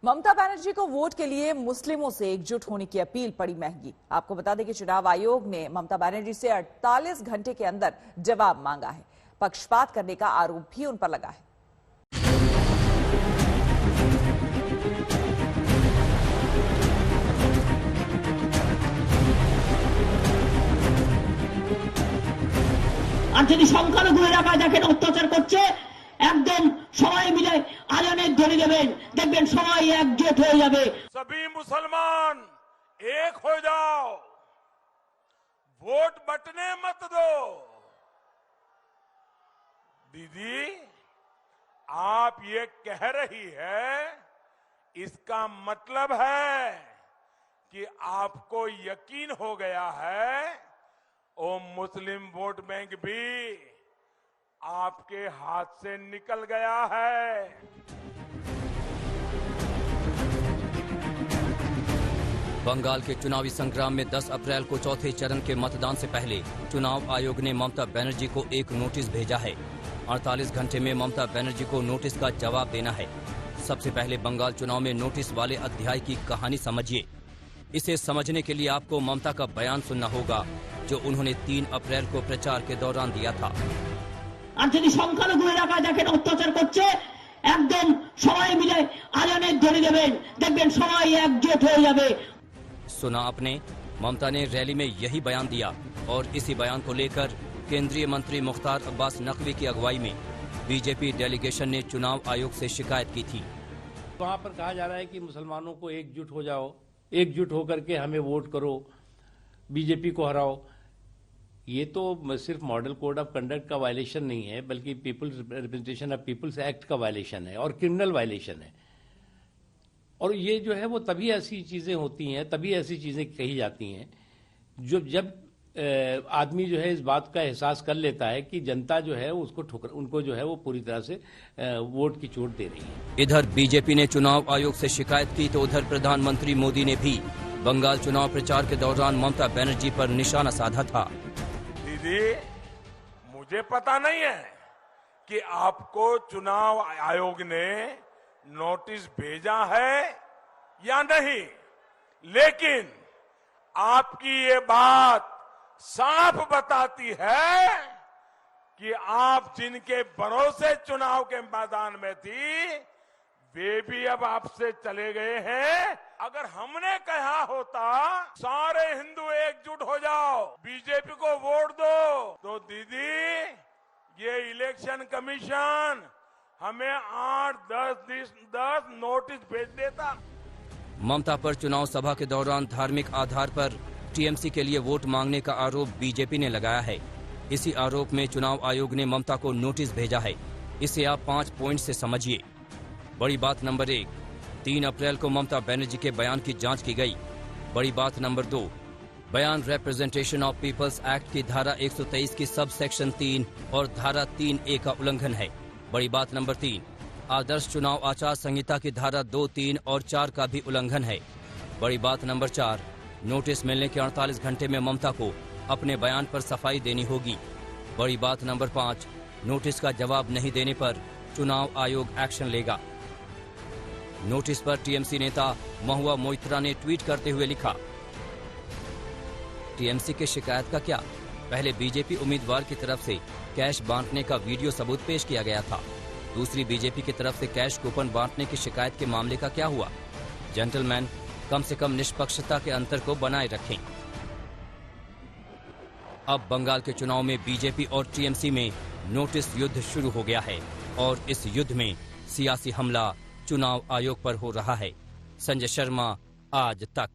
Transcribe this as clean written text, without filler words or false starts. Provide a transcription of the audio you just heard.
ममता बनर्जी को वोट के लिए मुस्लिमों से एकजुट होने की अपील पड़ी महंगी। आपको बता दें कि चुनाव आयोग ने ममता बनर्जी से 48 घंटे के अंदर जवाब मांगा है। पक्षपात करने का आरोप भी उन पर लगा है। আর যদি সংখ্যালঘু এলাকায় দেখেন অত্যাচার করছে, একদম সবাই মিলে আজানের ধ্বনি দেবেন, দেখবেন সবাই একজোট হয়ে যাবে। सभी मुसलमान एक हो जाओ, वोट बटने मत दो। दीदी, आप ये कह रही है, इसका मतलब है कि आपको यकीन हो गया है वो मुस्लिम वोट बैंक भी आपके हाथ से निकल गया है। बंगाल के चुनावी संग्राम में 10 अप्रैल को चौथे चरण के मतदान से पहले चुनाव आयोग ने ममता बनर्जी को एक नोटिस भेजा है। 48 घंटे में ममता बनर्जी को नोटिस का जवाब देना है। सबसे पहले बंगाल चुनाव में नोटिस वाले अध्याय की कहानी समझिए। इसे समझने के लिए आपको ममता का बयान सुनना होगा जो उन्होंने 3 अप्रैल को प्रचार के दौरान दिया था। আর যদি সংখ্যালঘু এলাকায় দেখেন অত্যাচার করছে, একদম সবাই মিলে আজানের ধ্বনি দেবেন, দেখবেন সবাই একজোট হয়ে যাবে। सुना आपने, ममता ने रैली में यही बयान दिया और इसी बयान को लेकर केंद्रीय मंत्री मुख्तार अब्बास नकवी की अगुवाई में बीजेपी डेलीगेशन ने चुनाव आयोग से शिकायत की थी। वहाँ पर कहा जा रहा है कि मुसलमानों को एकजुट हो जाओ, एकजुट होकर के हमें वोट करो, बीजेपी को हराओ। ये तो सिर्फ मॉडल कोड ऑफ कंडक्ट का वायलेशन नहीं है, बल्कि people's representation of people's act का वायलेशन है और क्रिमिनल वायलेशन है। और ये जो है वो तभी ऐसी चीजें होती हैं, तभी ऐसी चीजें कही जाती हैं जब आदमी जो है इस बात का एहसास कर लेता है कि जनता जो है उनको जो है वो पूरी तरह से वोट की चोट दे रही है। इधर बीजेपी ने चुनाव आयोग से शिकायत की तो उधर प्रधानमंत्री मोदी ने भी बंगाल चुनाव प्रचार के दौरान ममता बनर्जी पर निशाना साधा था। दीदी, मुझे पता नहीं है कि आपको चुनाव आयोग ने नोटिस भेजा है या नहीं, लेकिन आपकी ये बात साफ बताती है कि आप जिनके भरोसे चुनाव के मैदान में थी, वे भी अब आपसे चले गए हैं। अगर हमने कहा होता सारे हिंदू एकजुट हो जाओ, बीजेपी को वोट दो, तो दीदी ये इलेक्शन कमीशन हमें 8-10 नोटिस भेज देता। ममता पर चुनाव सभा के दौरान धार्मिक आधार पर टीएमसी के लिए वोट मांगने का आरोप बीजेपी ने लगाया है। इसी आरोप में चुनाव आयोग ने ममता को नोटिस भेजा है। इसे आप 5 पॉइंट से समझिए। बड़ी बात नंबर 1, 3 अप्रैल को ममता बनर्जी के बयान की जांच की गई। बड़ी बात नंबर 2, बयान रिप्रेजेंटेशन ऑफ पीपल्स एक्ट की धारा 123 की सब सेक्शन 3 और धारा 3A का उल्लंघन है। बड़ी बात नंबर 3, आदर्श चुनाव आचार संहिता की धारा 2, 3 और 4 का भी उल्लंघन है। बड़ी बात नंबर 4, नोटिस मिलने के 48 घंटे में ममता को अपने बयान पर सफाई देनी होगी। बड़ी बात नंबर 5, नोटिस का जवाब नहीं देने पर चुनाव आयोग एक्शन लेगा। नोटिस पर टीएमसी नेता महुआ मोइत्रा ने ट्वीट करते हुए लिखा, टीएमसी की शिकायत का क्या? पहले बीजेपी उम्मीदवार की तरफ से कैश बांटने का वीडियो सबूत पेश किया गया था। दूसरी बीजेपी की तरफ से कैश कूपन बांटने की शिकायत के मामले का क्या हुआ? जेंटलमैन, कम से कम निष्पक्षता के अंतर को बनाए रखें। अब बंगाल के चुनाव में बीजेपी और टीएमसी में नोटिस युद्ध शुरू हो गया है और इस युद्ध में सियासी हमला चुनाव आयोग पर हो रहा है। संजय शर्मा, आज तक।